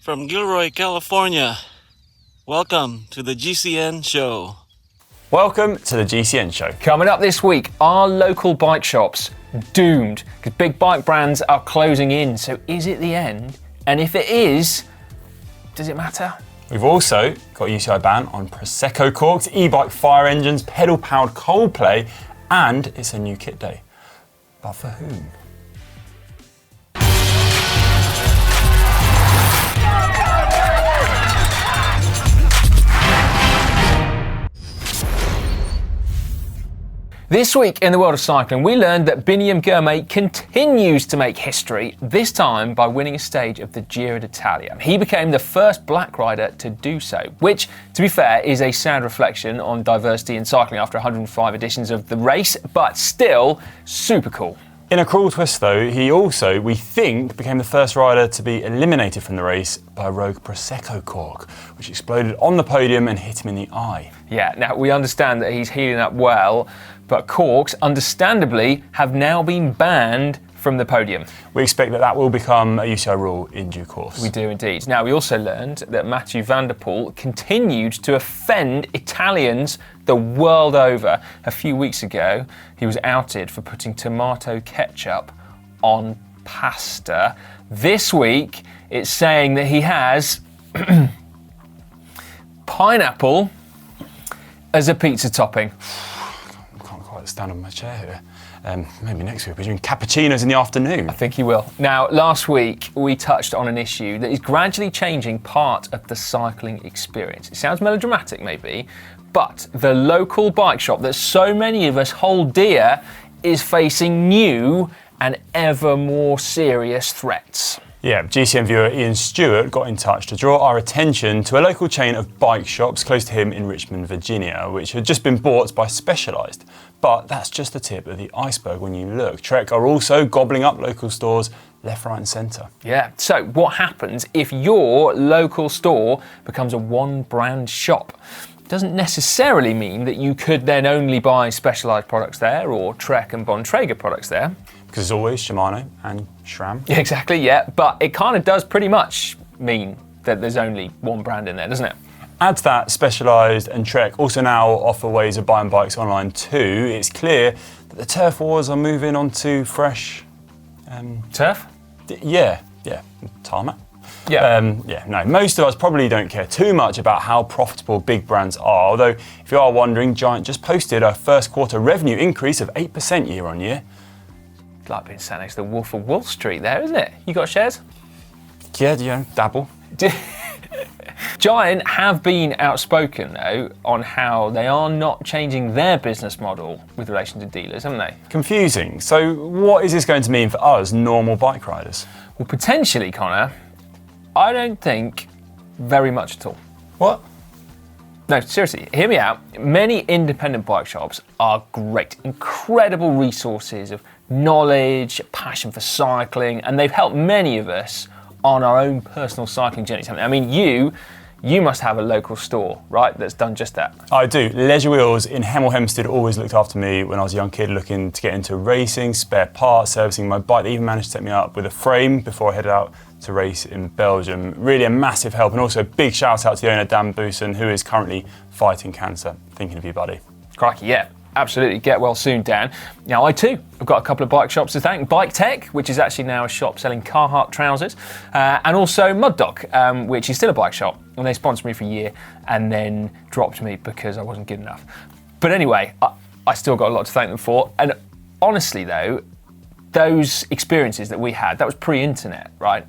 from Gilroy, California. Welcome to the GCN show. Welcome to the GCN show. Coming up this week, are local bike shops doomed? Because big bike brands are closing in, so is it the end? And if it is, does it matter? We've also got a UCI ban on Prosecco corks, e-bike fire engines, pedal-powered Coldplay, and it's a new kit day. But for whom? This week in the world of cycling, we learned that Biniam Girmay continues to make history, this time by winning a stage of the Giro d'Italia. He became the first black rider to do so, which, to be fair, is a sad reflection on diversity in cycling after 105 editions of the race, but still super cool. In a cruel twist though, he also, we think, became the first rider to be eliminated from the race by a rogue Prosecco cork, which exploded on the podium and hit him in the eye. Yeah, now we understand that he's healing up well, but corks, understandably, have now been banned from the podium. We expect that will become a UCI rule in due course. We do indeed. Now, we also learned that Mathieu van der Poel continued to offend Italians the world over. A few weeks ago, he was outed for putting tomato ketchup on pasta. This week, it's saying that he has pineapple as a pizza topping. Stand on my chair here. Maybe next week we're doing cappuccinos in the afternoon. I think he will. Now, last week we touched on an issue that is gradually changing part of the cycling experience. It sounds melodramatic maybe, but the local bike shop that so many of us hold dear is facing new and ever more serious threats. Yeah, GCN viewer Ian Stewart got in touch to draw our attention to a local chain of bike shops close to him in Richmond, Virginia, which had just been bought by Specialized. But that's just the tip of the iceberg when you look. Trek are also gobbling up local stores left, right and centre. Yeah, so what happens if your local store becomes a one-brand shop? It doesn't necessarily mean that you could then only buy Specialized products there or Trek and Bontrager products there. Because it's always Shimano and SRAM. Yeah, exactly, yeah, but it kind of does pretty much mean that there's only one brand in there, doesn't it? Add to that, Specialized and Trek also now offer ways of buying bikes online too. It's clear that the turf wars are moving on to fresh... Turf? Yeah, tarmac. Yeah. No, most of us probably don't care too much about how profitable big brands are, although if you are wondering, Giant just posted a first quarter revenue increase of 8% year on year. It's like being sat next to the Wolf of Wall Street there, isn't it? You got shares? Yeah, dabble. Giant have been outspoken, though, on how they are not changing their business model with relation to dealers, haven't they? Confusing. So what is this going to mean for us normal bike riders? Well, potentially, Connor, I don't think very much at all. What? No, seriously, hear me out. Many independent bike shops are great, incredible resources of knowledge, passion for cycling, and they've helped many of us on our own personal cycling journeys. I mean, you must have a local store, right, that's done just that. I do. Leisure Wheels in Hemel Hempstead always looked after me when I was a young kid looking to get into racing, spare parts, servicing my bike. They even managed to set me up with a frame before I headed out to race in Belgium. Really a massive help, and also a big shout out to the owner, Dan Booson, who is currently fighting cancer. Thinking of you, buddy. Crikey, yeah. Absolutely, get well soon, Dan. Now, I too have got a couple of bike shops to thank. Bike Tech, which is actually now a shop selling Carhartt trousers, and also Mud Dog, which is still a bike shop. And they sponsored me for a year and then dropped me because I wasn't good enough. But anyway, I still got a lot to thank them for. And honestly, though, those experiences that we had, that was pre-internet, right?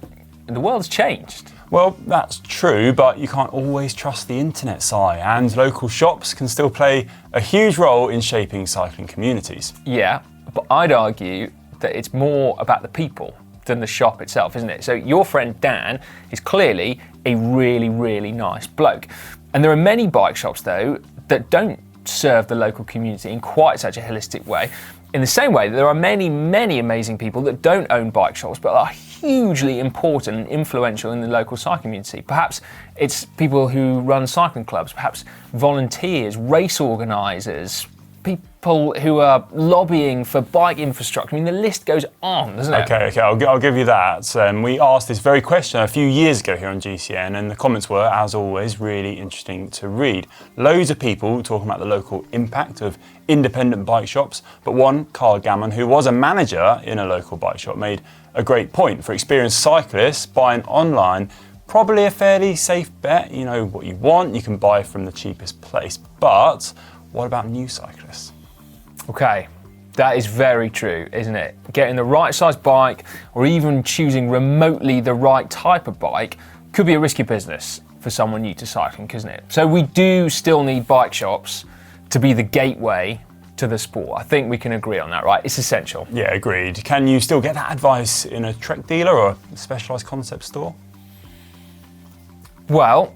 And the world's changed. Well, that's true, but you can't always trust the internet, Si, and local shops can still play a huge role in shaping cycling communities. Yeah, but I'd argue that it's more about the people than the shop itself, isn't it? So your friend Dan is clearly a really, really nice bloke. And there are many bike shops, though, that don't serve the local community in quite such a holistic way. In the same way that there are many, many amazing people that don't own bike shops but are hugely important and influential in the local cycling community. Perhaps it's people who run cycling clubs, perhaps volunteers, race organisers, people who are lobbying for bike infrastructure. I mean, the list goes on, doesn't it? Okay, I'll give you that. We asked this very question a few years ago here on GCN, and the comments were, as always, really interesting to read. Loads of people talking about the local impact of independent bike shops, but one, Carl Gammon, who was a manager in a local bike shop, made a great point. For experienced cyclists, buying online, probably a fairly safe bet. You know what you want, you can buy from the cheapest place. But what about new cyclists? Okay, that is very true, isn't it? Getting the right size bike or even choosing remotely the right type of bike could be a risky business for someone new to cycling, couldn't it? So we do still need bike shops to be the gateway to the sport. I think we can agree on that, right? It's essential. Yeah, agreed. Can you still get that advice in a Trek dealer or a specialised concept store? Well,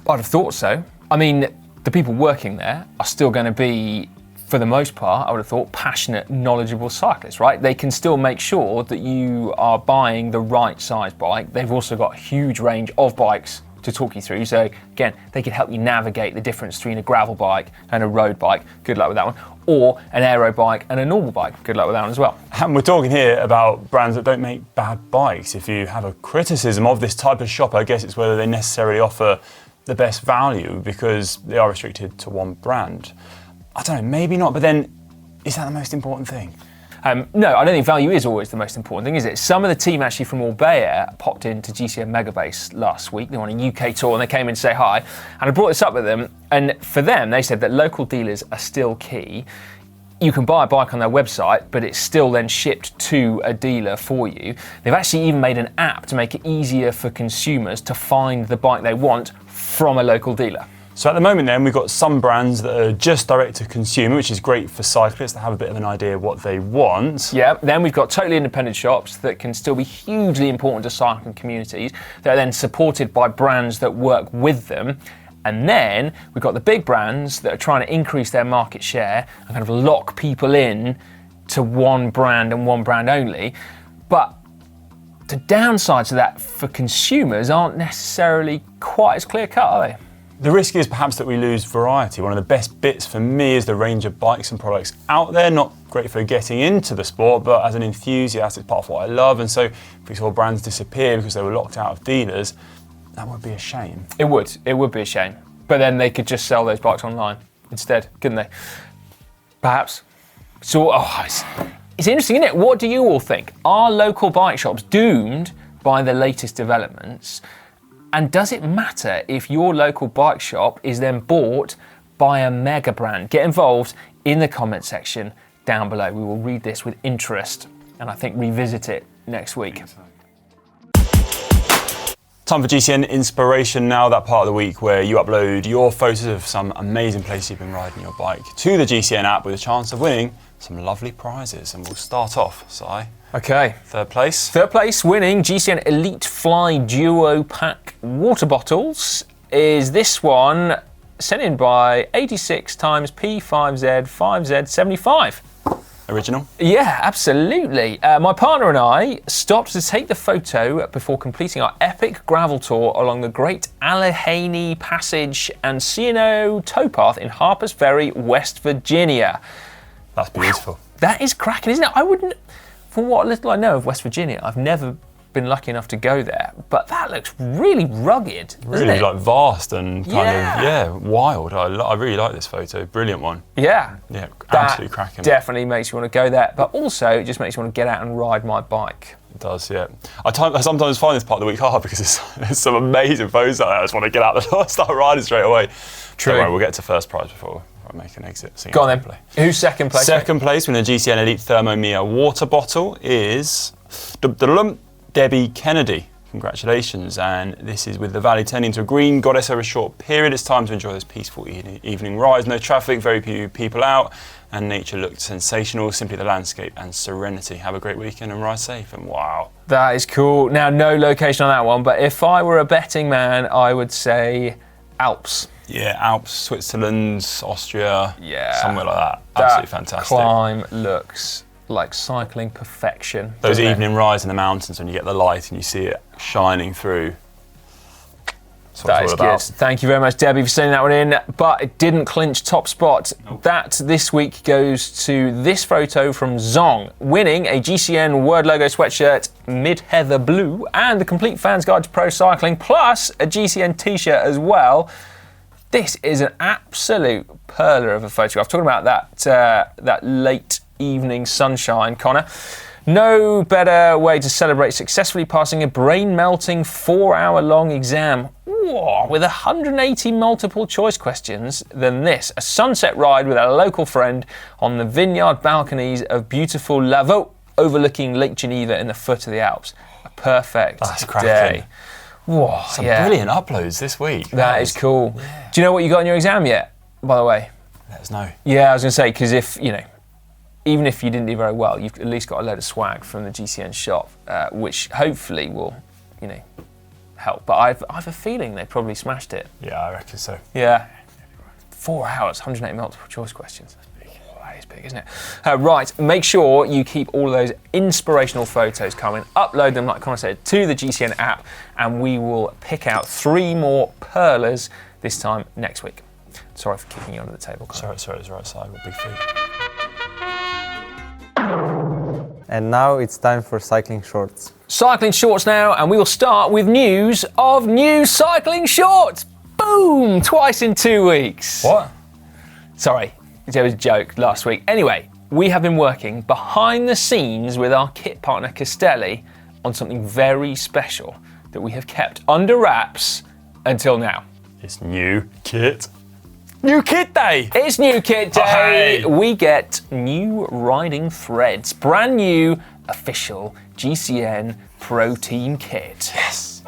I'd have thought so. I mean, the people working there are still going to be, for the most part, I would have thought, passionate, knowledgeable cyclists, right? They can still make sure that you are buying the right size bike. They've also got a huge range of bikes to talk you through. So again, they can help you navigate the difference between a gravel bike and a road bike. Good luck with that one. Or an aero bike and a normal bike. Good luck with that one as well. And we're talking here about brands that don't make bad bikes. If you have a criticism of this type of shop, I guess it's whether they necessarily offer the best value because they are restricted to one brand. I don't know, maybe not, but then is that the most important thing? No, I don't think value is always the most important thing, is it? Some of the team actually from Orbea popped into GCN Megabase last week. They were on a UK tour and they came in to say hi. And I brought this up with them. And for them, they said that local dealers are still key. You can buy a bike on their website, but it's still then shipped to a dealer for you. They've actually even made an app to make it easier for consumers to find the bike they want from a local dealer. So at the moment then, we've got some brands that are just direct to consumer, which is great for cyclists that have a bit of an idea of what they want. Yeah, then we've got totally independent shops that can still be hugely important to cycling communities. They're then supported by brands that work with them. And then we've got the big brands that are trying to increase their market share and kind of lock people in to one brand and one brand only. But the downsides of that for consumers aren't necessarily quite as clear cut, are they? The risk is perhaps that we lose variety. One of the best bits for me is the range of bikes and products out there. Not great for getting into the sport, but as an enthusiast, it's part of what I love. And so if we saw brands disappear because they were locked out of dealers, that would be a shame. It would be a shame. But then they could just sell those bikes online instead, couldn't they? Perhaps. So, it's interesting, isn't it? What do you all think? Are local bike shops doomed by the latest developments? And does it matter if your local bike shop is then bought by a mega brand? Get involved in the comment section down below. We will read this with interest and I think revisit it next week. Time for GCN Inspiration now, that part of the week where you upload your photos of some amazing places you've been riding your bike to the GCN app with a chance of winning some lovely prizes. And we'll start off, Si. Okay. Third place. Third place winning GCN Elite Fly Duo Pack water bottles is this one sent in by 86 times P5Z5Z75. Original? Yeah, absolutely. My partner and I stopped to take the photo before completing our epic gravel tour along the Great Allegheny Passage and C&O towpath in Harpers Ferry, West Virginia. That's beautiful. Wow, that is cracking, isn't it? I wouldn't, from what little I know of West Virginia, I've never been lucky enough to go there, but that looks really rugged, really doesn't it? vast and kind of wild. I really like this photo. Brilliant one. Yeah, absolutely cracking. Definitely makes you want to go there, but also it just makes you want to get out and ride my bike. It does, yeah. I sometimes find this part of the week hard because there's some amazing photos out there. I just want to get out the door and start riding straight away. True. Don't worry, we'll get to first prize before I make an exit. Go on then. Who's second place? Second place with the GCN Elite Thermomia water bottle is Debbie Kennedy. Congratulations. And this is with the valley turning into a green goddess over a short period. It's time to enjoy this peaceful evening ride. No traffic, very few people out, and nature looked sensational. Simply the landscape and serenity. Have a great weekend and ride safe. And wow. That is cool. Now, no location on that one, but if I were a betting man, I would say Alps. Yeah, Alps, Switzerland, Austria, somewhere like that. Absolutely fantastic. Climb looks like cycling perfection. Those evening rides in the mountains when you get the light and you see it shining through. That's what it's all about. Good. Thank you very much, Debbie, for sending that one in. But it didn't clinch top spot. Nope. That this week goes to this photo from Zong, winning a GCN word logo sweatshirt, mid-heather blue, and the complete fans guide to pro cycling, plus a GCN t-shirt as well. This is an absolute perler of a photograph. Talking about that late evening sunshine, Connor. No better way to celebrate successfully passing a brain-melting 4-hour-long exam with 180 multiple choice questions than this. A sunset ride with a local friend on the vineyard balconies of beautiful Lavaux overlooking Lake Geneva in the foot of the Alps. A perfect day. Whoa, some brilliant uploads this week. That is cool. Yeah. Do you know what you got in your exam yet, by the way? Let us know. Yeah, I was going to say, because even if you didn't do very well, you've at least got a load of swag from the GCN shop, which hopefully will, help. But I have a feeling they probably smashed it. Yeah, I reckon so. Yeah. 4 hours, 180 multiple choice questions. That is big, isn't it? Right, make sure you keep all of those inspirational photos coming. Upload them, like Connor said, to the GCN app, and we will pick out 3 more perlers this time next week. Sorry for kicking you under the table, Connor. Sorry, it's right side with big feet. And now it's time for cycling shorts. Cycling shorts now, and we will start with news of new cycling shorts. Boom! Twice in 2 weeks. What? Sorry, it was a joke last week. Anyway, we have been working behind the scenes with our kit partner Castelli on something very special that we have kept under wraps until now. It's new kit. New kit day! It's new kit day. Oh, hey. We get new riding threads. Brand new, official GCN Pro Team kit. Yes!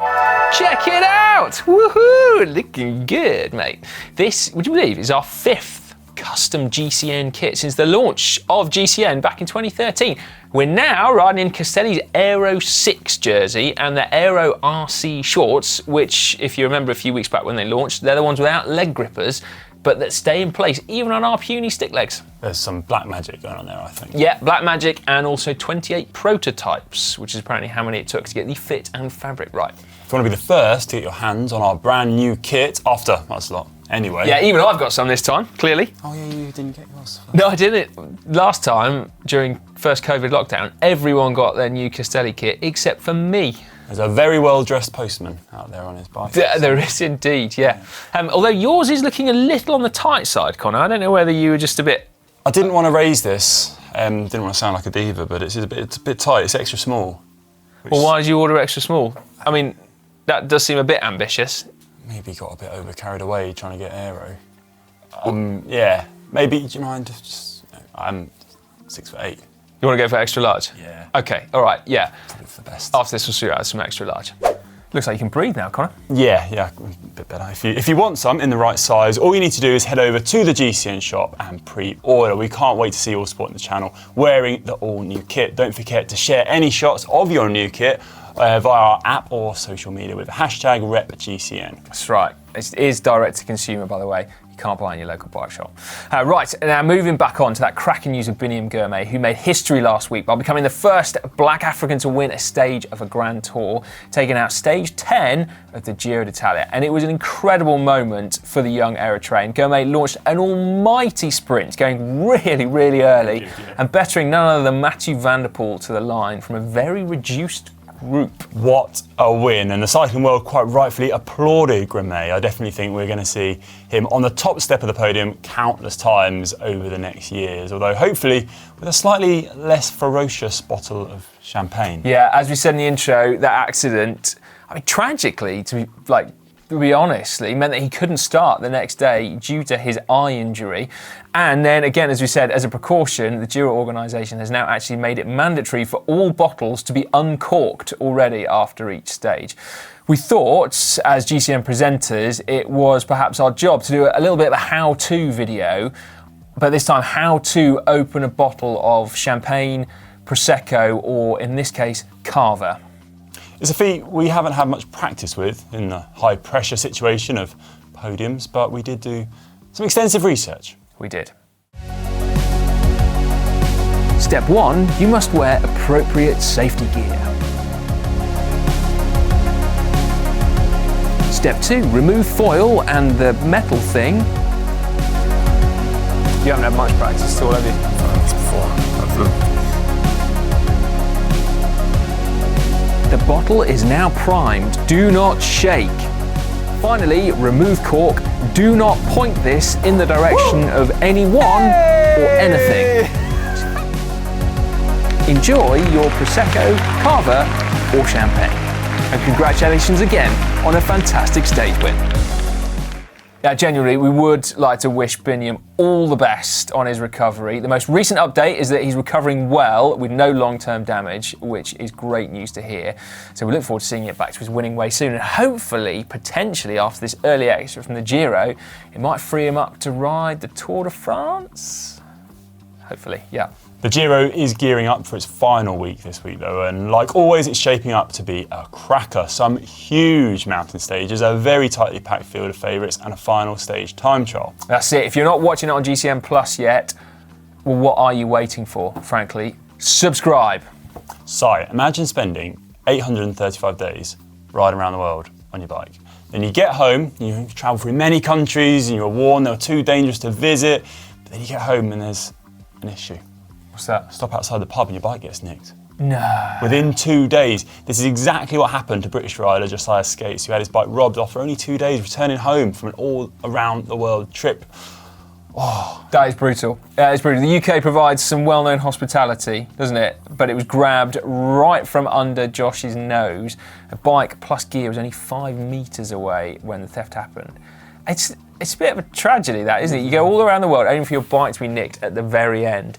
Check it out! Woohoo! Looking good, mate. This, would you believe, is our 5th custom GCN kit since the launch of GCN back in 2013. We're now riding in Castelli's Aero 6 jersey and the Aero RC shorts, which, if you remember a few weeks back when they launched, they're the ones without leg grippers, but that stay in place even on our puny stick legs. There's some black magic going on there, I think. Yeah, black magic, and also 28 prototypes, which is apparently how many it took to get the fit and fabric right. If you want to be the first to get your hands on our brand new kit after, that's a lot. Anyway. Yeah, even I've got some this time, clearly. Oh yeah, you didn't get yours. No, I didn't. Last time, during first COVID lockdown, everyone got their new Castelli kit except for me. There's a very well-dressed postman out there on his bike. There is indeed, yeah. Although yours is looking a little on the tight side, Connor. I don't know whether you were just a bit... I didn't want to raise this. Didn't want to sound like a diva, but it's a bit tight. It's extra small. Well, why did you order extra small? I mean, that does seem a bit ambitious. Maybe got a bit over carried away trying to get aero. Yeah, maybe, do you mind? I'm 6'8". You want to go for extra large? Yeah. Okay, all right, yeah. Probably for the best. After this, we'll see out some extra large. Looks like you can breathe now, Connor. Yeah, a bit better. If you want some in the right size, all you need to do is head over to the GCN shop and pre-order. We can't wait to see you all supporting the channel wearing the all-new kit. Don't forget to share any shots of your new kit via our app or social media with the hashtag #RepGCN. That's right. It is direct to consumer, by the way. You can't buy in your local bike shop. Right, now moving back on to that cracking news of Biniam Girmay, who made history last week by becoming the first Black African to win a stage of a Grand Tour, taking out stage 10 of the GCN. And it was an incredible moment for the young Eritrean. Girmay launched an almighty sprint, going really, really early, and bettering none other than Mathieu van der Poel to the line from a very reduced group. What a win, and the cycling world quite rightfully applauded Girmay. I definitely think we're going to see him on the top step of the podium countless times over the next years, although hopefully with a slightly less ferocious bottle of champagne. Yeah, as we said in the intro, that accident, I mean, tragically, to be honest, it meant that he couldn't start the next day due to his eye injury. And then again, as we said, as a precaution, the Giro organisation has now actually made it mandatory for all bottles to be uncorked already after each stage. We thought, as GCN presenters, it was perhaps our job to do a little bit of a how-to video, but this time how to open a bottle of champagne, Prosecco, or in this case, Cava. It's a feat we haven't had much practice with in the high pressure situation of podiums, but we did do some extensive research. We did. Step 1, you must wear appropriate safety gear. Step 2, remove foil and the metal thing. You haven't had much practice at all, have you? The bottle is now primed. Do not shake. Finally, remove cork. Do not point this in the direction of anyone or anything. Enjoy your Prosecco, Cava or Champagne. And congratulations again on a fantastic stage win. Now, genuinely, we would like to wish Biniam all the best on his recovery. The most recent update is that he's recovering well with no long-term damage, which is great news to hear. So we look forward to seeing it back to his winning way soon. And hopefully, potentially, after this early extra from the Giro, it might free him up to ride the Tour de France. Hopefully, yeah. The Giro is gearing up for its final week this week though, and like always it's shaping up to be a cracker. Some huge mountain stages, a very tightly packed field of favourites and a final stage time trial. That's it. If you're not watching it on GCN Plus yet, well, what are you waiting for, frankly? Subscribe. Si, imagine spending 835 days riding around the world on your bike. Then you get home, you travel through many countries and you're warned they're too dangerous to visit, but then you get home and there's an issue. What's that? Stop outside the pub and your bike gets nicked. No. Within 2 days. This is exactly what happened to British rider Josiah Skates, who had his bike robbed after only 2 days returning home from an all-around-the-world trip. Oh. That is brutal. It's brutal. The UK provides some well-known hospitality, doesn't it? But it was grabbed right from under Josh's nose. A bike plus gear was only 5 metres away when the theft happened. It's a bit of a tragedy, that, isn't it? You go all around the world only for your bike to be nicked at the very end.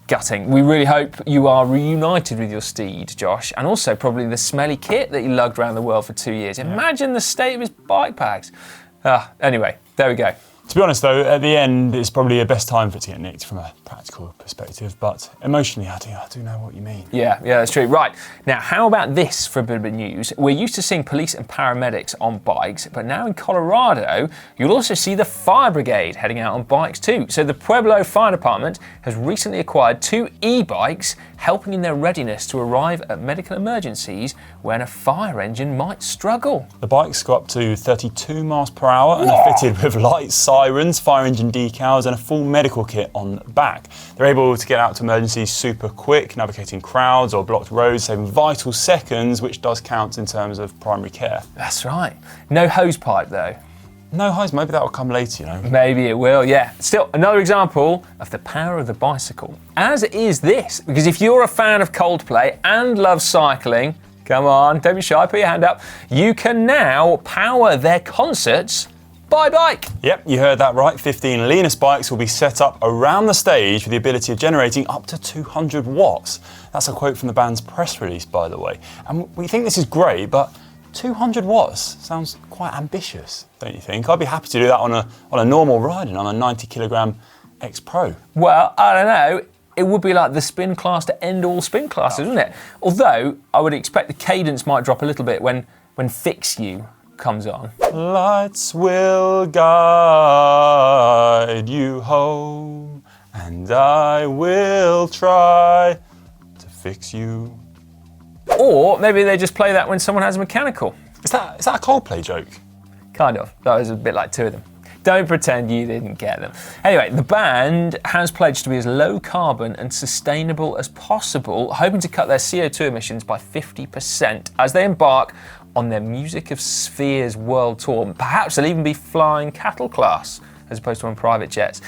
Gutting. We really hope you are reunited with your steed, Josh, and also probably the smelly kit that you lugged around the world for 2 years. Imagine the state of his bike packs. Anyway, there we go. To be honest though, at the end it's probably the best time for it to get nicked from a practical perspective, but emotionally I do know what you mean. Yeah, that's true. Right, now how about this for a bit of news? We're used to seeing police and paramedics on bikes, but now in Colorado you'll also see the fire brigade heading out on bikes too. So the Pueblo Fire Department has recently acquired 2 e-bikes, helping in their readiness to arrive at medical emergencies when a fire engine might struggle. The bikes go up to 32 miles per hour and are fitted with lights, sirens, fire engine decals and a full medical kit on the back. They're able to get out to emergencies super quick, navigating crowds or blocked roads, saving vital seconds, which does count in terms of primary care. That's right. No hose pipe though. No hose, maybe that will come later, you know. Maybe it will, yeah. Still, another example of the power of the bicycle, as is this, because if you're a fan of Coldplay and love cycling, come on, don't be shy, put your hand up, you can now power their concerts by bike. Yep, you heard that right. 15 Linus bikes will be set up around the stage with the ability of generating up to 200 watts. That's a quote from the band's press release, by the way. And we think this is great, but 200 watts sounds quite ambitious, don't you think? I'd be happy to do that on a normal riding, on a 90 kilogram X Pro. Well, I don't know. It would be like the spin class to end all spin classes, wouldn't it? Although I would expect the cadence might drop a little bit when Fix You comes on. Lights will guide you home, and I will try to fix you. Or maybe they just play that when someone has a mechanical. Is that a Coldplay joke? Kind of. That was a bit like 2 of them. Don't pretend you didn't get them. Anyway, the band has pledged to be as low carbon and sustainable as possible, hoping to cut their CO2 emissions by 50% as they embark on their Music of Spheres world tour. Perhaps they'll even be flying cattle class as opposed to on private jets.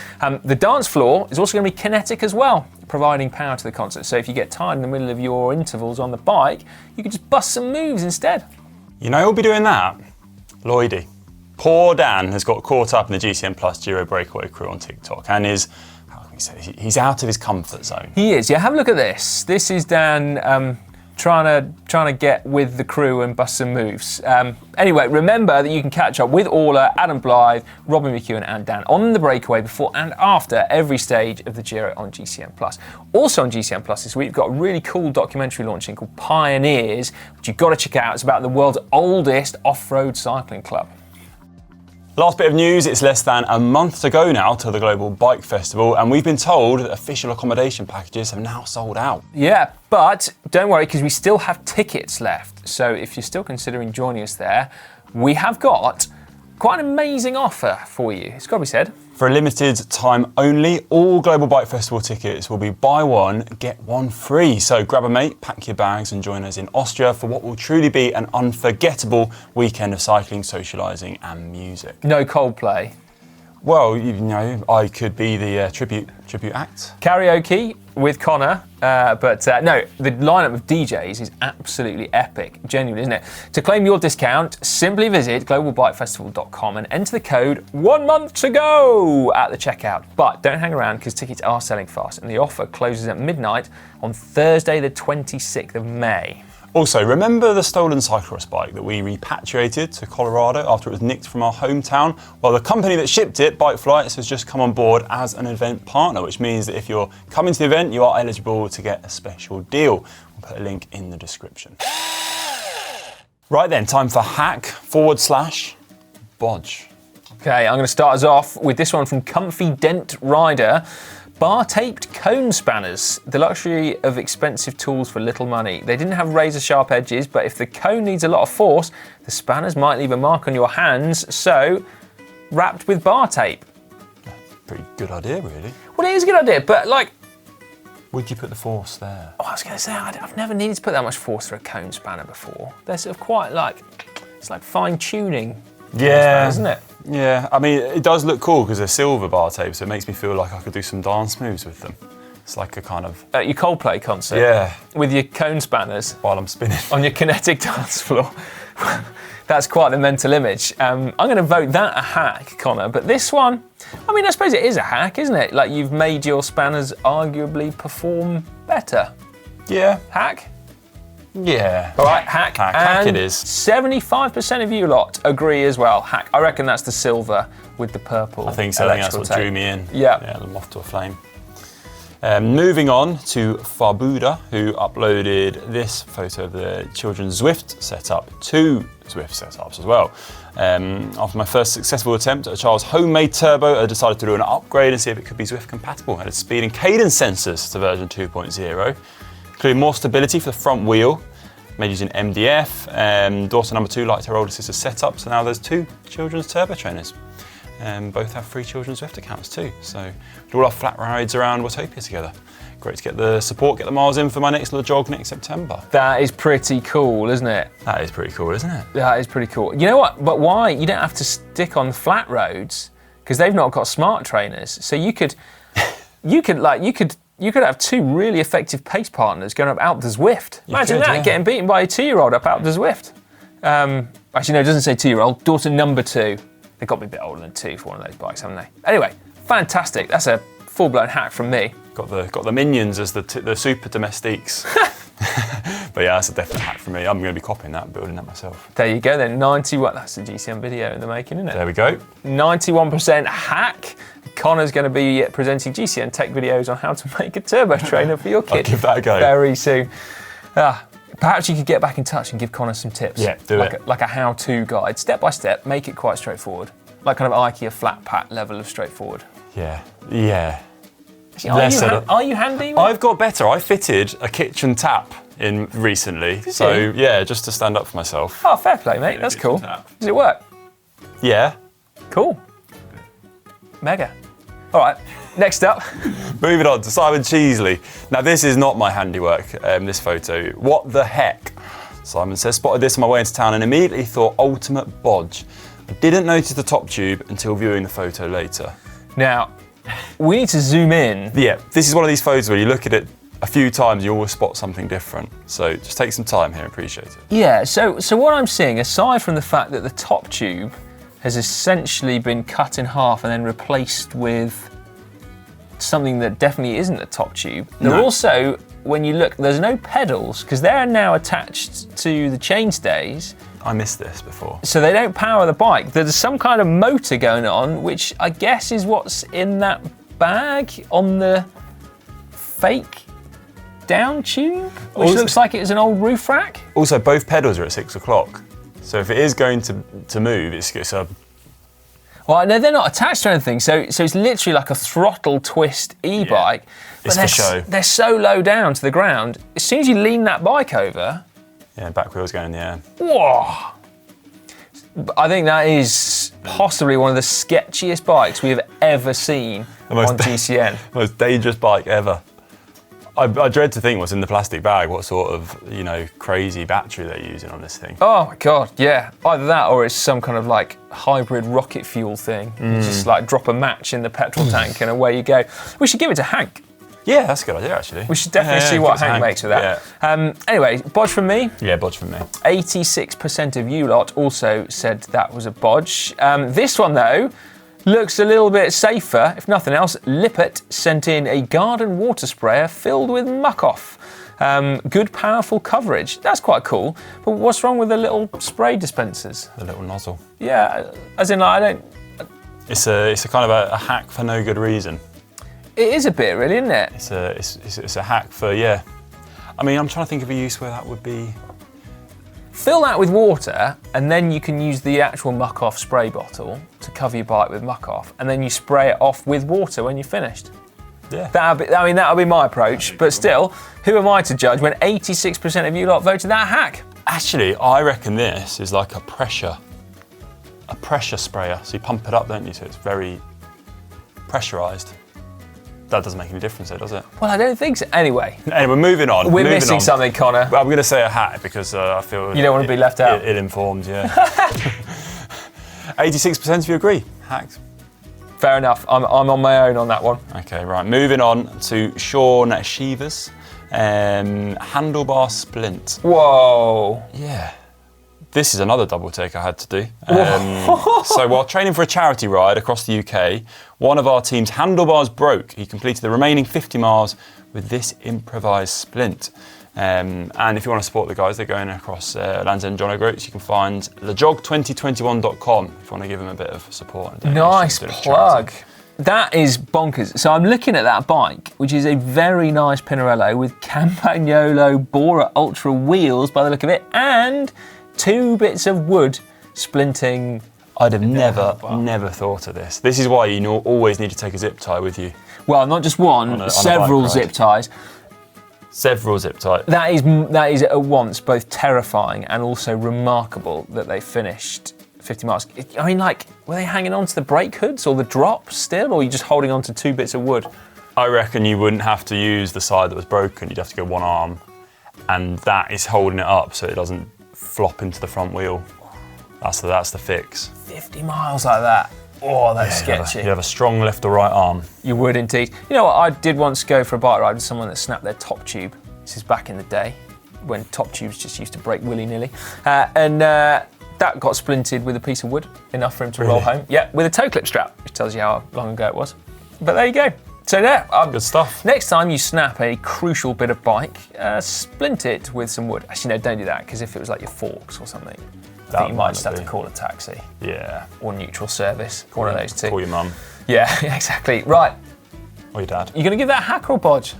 The dance floor is also going to be kinetic as well, providing power to the concert. So if you get tired in the middle of your intervals on the bike, you can just bust some moves instead. You know who'll be doing that? Lloydie. Poor Dan has got caught up in the GCN Plus Giro Breakaway crew on TikTok and is, how can we say, he's out of his comfort zone. He is, yeah. Have a look at this. This is Dan trying to get with the crew and bust some moves. Anyway, remember that you can catch up with Orla, Adam Blythe, Robin McEwen and Dan on the breakaway before and after every stage of the Giro on GCN Plus. Also on GCN Plus this week, we've got a really cool documentary launching called Pioneers, which you've got to check out. It's about the world's oldest off-road cycling club. Last bit of news, it's less than a month to go now to the Global Bike Festival, and we've been told that official accommodation packages have now sold out. Yeah, but don't worry, because we still have tickets left. So if you're still considering joining us there, we have got quite an amazing offer for you. It's got to be said. For a limited time only, all Global Bike Festival tickets will be buy one, get one free. So grab a mate, pack your bags and join us in Austria for what will truly be an unforgettable weekend of cycling, socialising and music. No Coldplay. Well, you know, I could be the tribute act. Karaoke with Conor, but no, the lineup of DJs is absolutely epic, genuinely, isn't it? To claim your discount, simply visit globalbikefestival.com and enter the code 1 month to go at the checkout. But don't hang around because tickets are selling fast and the offer closes at midnight on Thursday the 26th of May. Also, remember the stolen cyclocross bike that we repatriated to Colorado after it was nicked from our hometown? Well, the company that shipped it, Bike Flights, has just come on board as an event partner, which means that if you're coming to the event, you are eligible to get a special deal. We'll put a link in the description. Right then, time for hack/Bodge. Okay, I'm going to start us off with this one from Comfy Dent Rider. Bar-taped cone spanners, the luxury of expensive tools for little money. They didn't have razor-sharp edges, but if the cone needs a lot of force, the spanners might leave a mark on your hands, so wrapped with bar tape. Pretty good idea, really. Well, it is a good idea, but like... Would you put the force there? Oh, I was going to say, I've never needed to put that much force through a cone spanner before. They're sort of quite like, it's like fine-tuning. Yeah. Isn't it? Yeah, I mean, it does look cool because they're silver bar tape, so it makes me feel like I could do some dance moves with them. It's like a kind of... At your Coldplay concert? Yeah. With your cone spanners? While I'm spinning. On your kinetic dance floor. That's quite the mental image. I'm going to vote that a hack, Conor, but this one, I mean, I suppose it is a hack, isn't it? Like, you've made your spanners arguably perform better. Yeah. Hack? Yeah. All right, hack. Hack it is. 75% of you lot agree as well. Hack. I reckon that's the silver with the purple. I think so. I think that's what drew me in. Yeah. Yeah, the moth to a flame. Moving on to Farbuda, who uploaded this photo of the children's Zwift setup, 2 Zwift setups as well. After my first successful attempt at a child's homemade turbo, I decided to do an upgrade and see if it could be Zwift compatible. Added speed and cadence sensors to version 2.0. Including more stability for the front wheel, made using MDF. Daughter number 2 liked her older sister's setup, so now there's 2 children's turbo trainers. Both have 3 children's Zwift accounts too, so we do all our flat rides around Watopia together. Great to get the support, get the miles in for my next little jog next September. That is pretty cool, isn't it? That is pretty cool, isn't it? That is pretty cool. You know what? But why? You don't have to stick on the flat roads because they've not got smart trainers. So you could have 2 really effective pace partners going up Alpe d'Huez. Imagine that, yeah. Getting beaten by a 2-year-old up Alpe d'Huez. Actually, no, it doesn't say 2-year-old. Daughter number 2. They've got to be a bit older than 2 for one of those bikes, haven't they? Anyway, fantastic. That's a full-blown hack from me. Got the minions as the super domestiques. But yeah, that's a definite hack for me. I'm going to be copying that, building that myself. There you go then, 91. That's a GCN video in the making, isn't it? There we go. 91% hack. Conor's going to be presenting GCN tech videos on how to make a turbo trainer for your kid. I'll give that a go. Very soon. Perhaps you could get back in touch and give Conor some tips. Yeah, do it. Like a how-to guide, step by step, make it quite straightforward. Like kind of IKEA flat pack level of straightforward. Yeah, yeah. Are you handy? I've got better. I fitted a kitchen tap in recently. So yeah, just to stand up for myself. Oh, fair play, mate. That's cool. Does it work? Yeah. Cool. Mega. All right, next up. Moving on to Simon Cheesley. Now this is not my handiwork, this photo. What the heck? Simon says, spotted this on my way into town and immediately thought ultimate bodge. I didn't notice the top tube until viewing the photo later. Now, we need to zoom in. Yeah, this is one of these photos where you look at it a few times, you always spot something different. So just take some time here and appreciate it. Yeah, so what I'm seeing, aside from the fact that the top tube has essentially been cut in half and then replaced with something that definitely isn't the top tube. There are also, when you look, there's no pedals because they're now attached to the chainstays. I missed this before. So they don't power the bike. There's some kind of motor going on, which I guess is what's in that bag on the fake down tube, which looks like it's an old roof rack. Also, both pedals are at 6 o'clock. So if it is going to move, it's a... Well, no, they're not attached to anything. So it's literally like a throttle twist e-bike. It's But for show. they're so low down to the ground. As soon as you lean that bike over, Yeah, back wheels going in the air. whoa! I think that is possibly one of the sketchiest bikes we have ever seen on GCN. Most dangerous bike ever. I dread to think what's in the plastic bag, what sort of, crazy battery they're using on this thing. Oh my God, yeah. Either that or it's some kind of like hybrid rocket fuel thing. You just like drop a match in the petrol tank and away you go. We should give it to Hank. Yeah, that's a good idea, actually. We should definitely see what Hank makes of that. Yeah. Anyway, Bodge from me. Yeah, Bodge from me. 86% of you lot also said that was a Bodge. This one though, looks a little bit safer. If nothing else, Lippert sent in a garden water sprayer filled with muck off. Good, powerful coverage. That's quite cool. But what's wrong with the little spray dispensers? The little nozzle. Yeah, as in like, I don't... It's a kind of a hack for no good reason. It is a bit, really, isn't it? It's a hack for, yeah. I mean, I'm trying to think of a use where that would be. Fill that with water, and then you can use the actual muck off spray bottle to cover your bike with muck off, and then you spray it off with water when you're finished. Yeah. That'll be my approach, but still, who am I to judge when 86% of you lot voted that hack? Actually, I reckon this is like a pressure sprayer. So you pump it up, don't you? So it's very pressurised. That doesn't make any difference, though, does it? Well, I don't think so. Anyway, moving on. we're missing something, Connor. Well, I'm going to say a hat because I feel you don't want to be left out. Ill-informed, yeah. 86% of you agree. Hacked. Fair enough. I'm on my own on that one. Okay, right. Moving on to Sean Shivers. Handlebar splint. Whoa. Yeah. This is another double take I had to do. So while training for a charity ride across the UK, one of our team's handlebars broke. He completed the remaining 50 miles with this improvised splint. And if you want to support the guys, they're going across Land's End John O'Groats. You can find thejog2021.com if you want to give them a bit of support. And Nice plug. That is bonkers. So I'm looking at that bike, which is a very nice Pinarello with Campagnolo Bora Ultra wheels by the look of it, and 2 bits of wood splinting. I'd have never thought of this. This is why you always need to take a zip tie with you. Well, not just one, several zip ties. Several zip ties. That is at once both terrifying and also remarkable that they finished 50 miles. I mean, like, were they hanging on to the brake hoods or the drops still, or were you just holding on to 2 bits of wood? I reckon you wouldn't have to use the side that was broken. You'd have to go one arm, and that is holding it up so it doesn't flop into the front wheel. That's the fix. 50 miles like that. Oh, that's sketchy. You have a strong left or right arm. You would indeed. You know what? I did once go for a bike ride with someone that snapped their top tube. This is back in the day when top tubes just used to break willy-nilly. That got splinted with a piece of wood, enough for him to roll home. Yeah, with a toe clip strap, which tells you how long ago it was. But there you go. So yeah, good stuff. Next time you snap a crucial bit of bike, splint it with some wood. Actually, no, don't do that, because if it was like your forks or something, I think you might just have to call a taxi. Yeah. Or neutral service, one of those two. Call your mum. Yeah, exactly. Right. Or your dad. You going to give that a hack or a Bodge?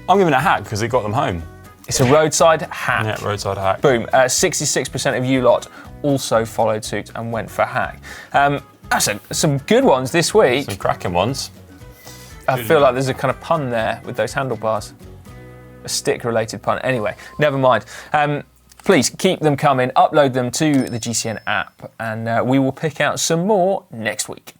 I'm giving it a hack because it got them home. It's a roadside hack. Yeah, roadside hack. Boom. 66% of you lot also followed suit and went for a hack. That's some good ones this week. Some cracking ones. I feel like there's a kind of pun there with those handlebars. A stick-related pun. Anyway, never mind. Please keep them coming. Upload them to the GCN app, and we will pick out some more next week.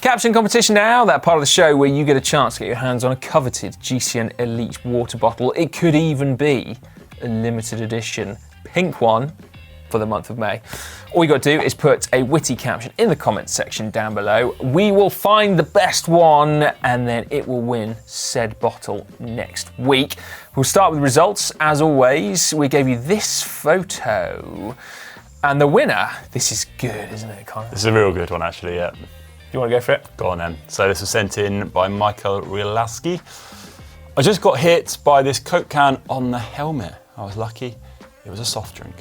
Caption competition now, that part of the show where you get a chance to get your hands on a coveted GCN Elite water bottle. It could even be a limited edition pink one for the month of May. All you got to do is put a witty caption in the comments section down below. We will find the best one, and then it will win said bottle next week. We'll start with results. As always, we gave you this photo. And the winner, this is good, isn't it, Conor? This is a real good one, actually, yeah. You want to go for it? Go on then. So this was sent in by Michael Rielaski. I just got hit by this Coke can on the helmet. I was lucky. It was a soft drink.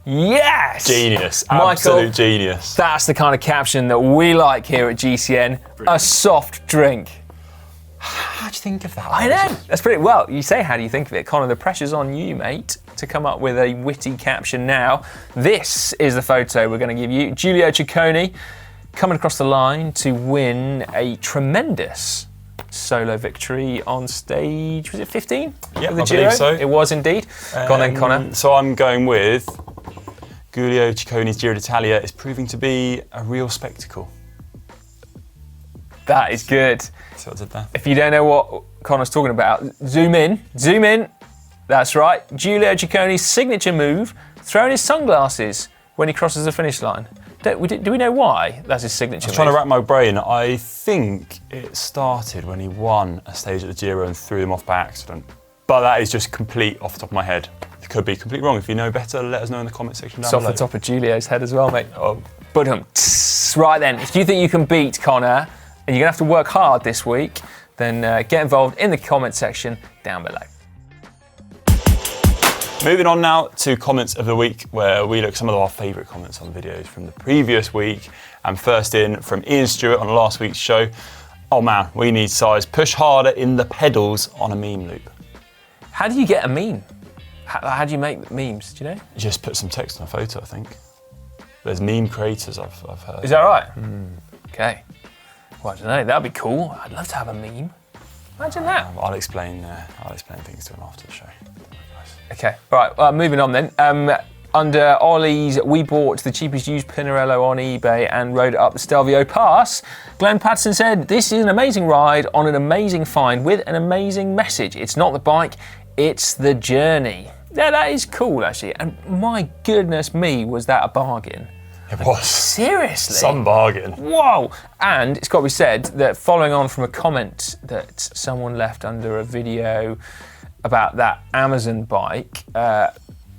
Yes! Genius. Michael, absolute genius. That's the kind of caption that we like here at GCN. Brilliant. A soft drink. How do you think of that? I know. That's pretty well. You say, how do you think of it? Connor, the pressure's on you, mate. to come up with a witty caption now. This is the photo we're going to give you. Giulio Ciccone coming across the line to win a tremendous solo victory on stage, was it 15? Yeah, the I Giro? believe so. It was indeed. Go on then, Connor. So I'm going with Giulio Ciccone's Giro'd'Italia is proving to be a real spectacle. That is good. So I did that. If you don't know what Connor's talking about, zoom in. That's right. Giulio Ciccone's signature move, throwing his sunglasses when he crosses the finish line. Do we know why that's his signature I was trying to move? rack my brain. I think it started when he won a stage at the Giro and threw them off by accident. But that is just complete off the top of my head. It could be completely wrong. If you know better, let us know in the comment section down It's off below. the top of Giulio's head as well, mate. Oh. Right then, if you think you can beat Connor, and you're going to have to work hard this week, then get involved in the comment section down below. Moving on now to comments of the week, where we look at some of our favourite comments on videos from the previous week. And first in from Ian Stewart on last week's show. Oh man, we need size. Push harder in the pedals on a meme loop. How do you get a meme? How do you make memes, do you know? You just put some text on a photo, I think. There's meme creators I've heard. Is that right? Okay. Well, I don't know, that'd be cool. I'd love to have a meme. Imagine that. I'll explain things to him after the show. Okay, right, moving on then. Under Ollie's, we bought the cheapest used Pinarello on eBay and rode it up the Stelvio Pass. Glenn Patterson said, this is an amazing ride on an amazing find with an amazing message. It's not the bike, it's the journey. Yeah, that is cool actually. And my goodness me, was that a bargain. It was. Seriously? Some bargain. Whoa! And it's got to be said that following on from a comment that someone left under a video about that Amazon bike,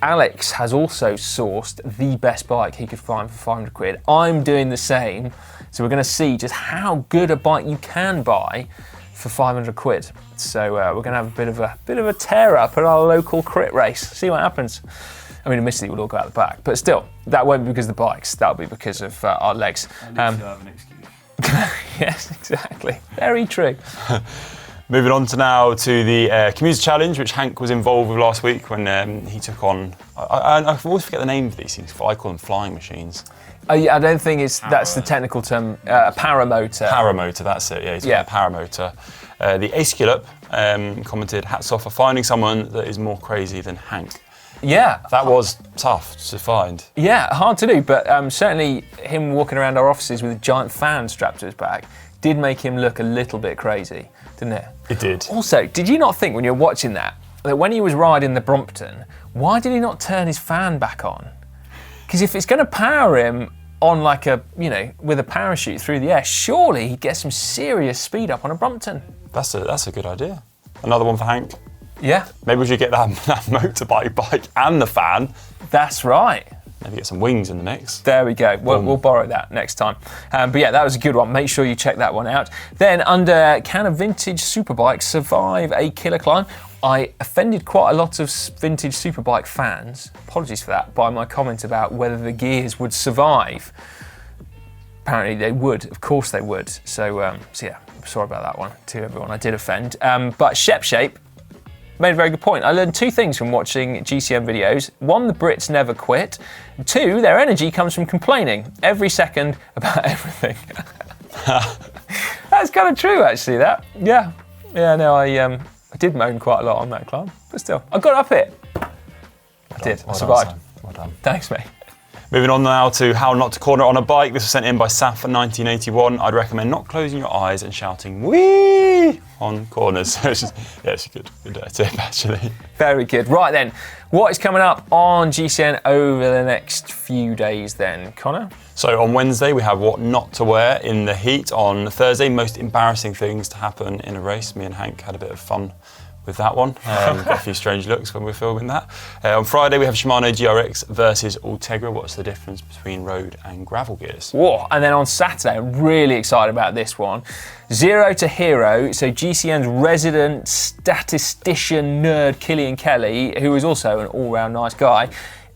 Alex has also sourced the best bike he could find for 500 quid. I'm doing the same, so we're going to see just how good a bike you can buy for 500 quid. So we're going to have a bit of a tear up at our local crit race. See what happens. I mean, admittedly, we'll all go out the back, but still, that won't be because of the bikes. That'll be because of our legs. Have an excuse. Yes, exactly. Very true. Moving on to the commuter challenge, which Hank was involved with last week when he took on. I always forget the name of these things. I call them flying machines. I don't think that's the technical term. Paramotor. Paramotor, that's it. Yeah, he's got a paramotor. The Aesculap commented, "Hats off for finding someone that is more crazy than Hank." Yeah. That was tough to find. Yeah, hard to do, but certainly him walking around our offices with a giant fan strapped to his back did make him look a little bit crazy, didn't it? It did. Also, did you not think when you were watching that when he was riding the Brompton, why did he not turn his fan back on? Because if it's going to power him on like a, with a parachute through the air, surely he'd get some serious speed up on a Brompton. That's a good idea. Another one for Hank. Yeah. Maybe we should get that motorbike bike and the fan. That's right. Maybe get some wings in the mix. There we go. We'll borrow that next time. But yeah, that was a good one. Make sure you check that one out. Then under Can a Vintage Superbike Survive a Killer Climb? I offended quite a lot of vintage superbike fans, apologies for that, by my comment about whether the gears would survive. Apparently they would, of course they would. So yeah, sorry about that one to everyone I did offend. But Shep Shape made a very good point. I learned two things from watching GCN videos. One, the Brits never quit. Two, their energy comes from complaining every second about everything. That's kind of true, actually, that. Yeah, no, I did moan quite a lot on that climb, but still, I got up it. I did, I survived. Well done. Thanks, mate. Moving on now to how not to corner on a bike. This was sent in by Saf in 1981. I'd recommend not closing your eyes and shouting "wee" on corners. It's a good tip actually. Very good. Right then, what is coming up on GCN over the next few days then, Connor? So on Wednesday we have what not to wear in the heat. On Thursday, most embarrassing things to happen in a race. Me and Hank had a bit of fun with that one. Got a few strange looks when we're filming that. On Friday we have Shimano GRX versus Ultegra. What's the difference between road and gravel gears? Whoa. And then on Saturday, I'm really excited about this one. Zero to Hero, so GCN's resident statistician nerd Killian Kelly, who is also an all-round nice guy,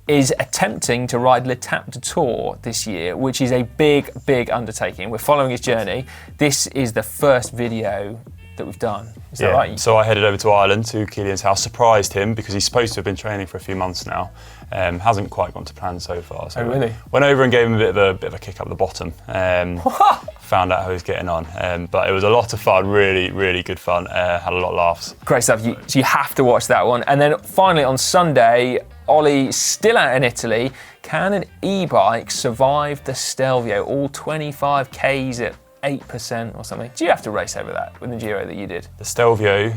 is attempting to ride L'Etape du Tour this year, which is a big, big undertaking. We're following his journey. This is the first video that we've done. Is that right? So I headed over to Ireland to Keelan's house, surprised him because he's supposed to have been training for a few months now. Hasn't quite gone to plan so far. So oh, really? Went over and gave him a bit of a kick up the bottom. Found out how he's getting on. But it was a lot of fun, really, really good fun. Had a lot of laughs. Great stuff. So you have to watch that one. And then finally on Sunday, Ollie, still out in Italy. Can an e-bike survive the Stelvio? All 25 Ks at 8% or something. Do you have to race over that with the Giro that you did? The Stelvio,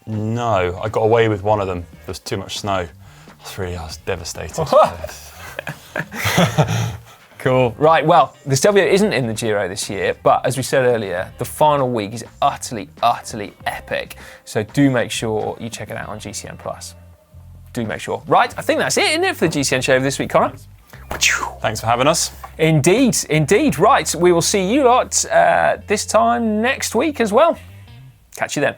no. I got away with one of them. There was too much snow. I was devastated. Cool. Right, well, the Stelvio isn't in the Giro this year, but as we said earlier, the final week is utterly, utterly epic. So do make sure you check it out on GCN+. Do make sure. Right, I think that's it, isn't it, for the GCN show this week, Conor? Thanks for having us. Indeed, indeed. Right, we will see you lot this time next week as well. Catch you then.